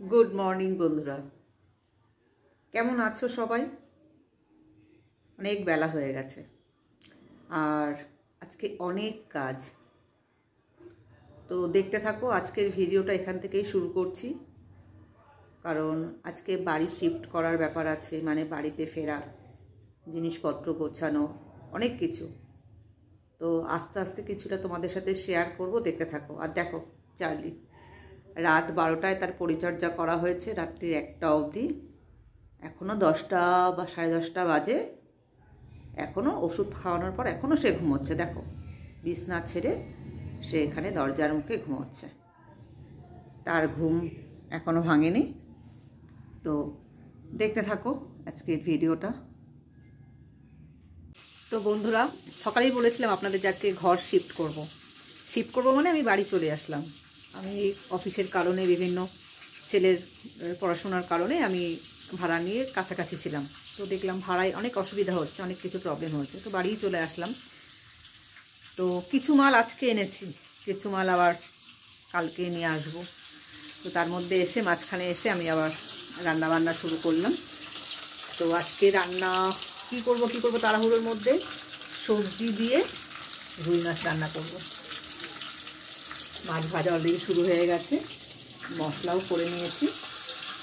Good morning बंधुरा केमन आछो सबाई अनेक बेला हो गेछे और आजके अनेक काज तो देखते थाको आजकेर भिडियोटा एखान थेकेई शुरू करछि कारण आजके बाड़ी शिफ्ट करार ब्यापार आछे माने बाड़ीते फेरा जिनिसपत्र गोछानो अनेक किछु तो आस्ते आस्ते किछुटा तोमादेर साथे शेयर करब देखते थाको और देखो चार्ली रात 12टाय तार परिचर्या करा हयेछे रात्रि 1टा अब्दि एखोनो 10टा बा 10:30 बाजे एखोनो ओषुध खाওয়ানোর पर एखोनो से घुमोচ্ছে देखो बिछना छेड़े से एखाने दरजार मुखे घुमोচ্ছে तार घुम एखोनो भाঙেনি तो देखते थाको आजकेर भिडियोटा। तो बंधुरा सकालेই বলেছিলাম আপনাদের যে আজকে ঘর শিফট করব মানে আমি বাড়ি চলে আসলাম। আমি অফিসের কারণে বিভিন্ন ছেলের পড়াশোনার কারণে আমি ভাড়া নিয়ে কাছাকাছি ছিলাম। তো দেখলাম ভাড়ায় অনেক অসুবিধা হচ্ছে, অনেক কিছু প্রবলেম হচ্ছে, তো বাড়িই চলে আসলাম। তো কিছু মাল আজকে এনেছি, কিছু মাল আবার কালকে নিয়ে আসবো। তো তার মধ্যে এসে মাঝখানে এসে আমি আবার রান্না বান্না শুরু করলাম। তো আজকে রান্না কি করব তাড়াহুড়োর মধ্যে সবজি দিয়ে রুই মাছ রান্না করব। মাছ ভাজা অলরেডি শুরু হয়ে গেছে, মশলাও করে নিয়েছি।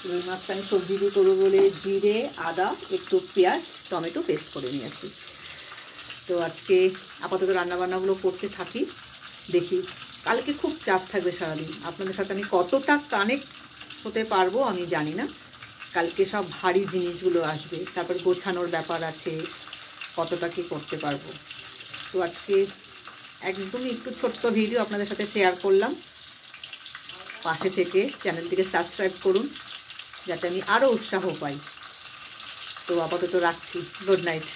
রুই মাছটা আমি সবজি দিয়ে করবো বলে জিরে আদা একটু পেঁয়াজ টমেটো পেস্ট করে নিয়েছি। তো আজকে আপাতত রান্নাবান্নাগুলো করতে থাকি, দেখি কালকে খুব চাপ থাকবে সারাদিন। আপনাদের সাথে আমি কতটা কানেক্ট হতে পারবো আমি জানি না। কালকে সব ভারী জিনিসগুলো আসবে, তারপর গোছানোর ব্যাপার আছে, কতটা কি করতে পারবো। তো আজকে একদমই একটু ছোট্ট ভিডিও আপনাদের সাথে শেয়ার করলাম। পাশে থেকে চ্যানেলটিকে সাবস্ক্রাইব করুন যাতে আমি আরও উৎসাহ পাই। তো আপাতত রাখছি, গুড নাইট।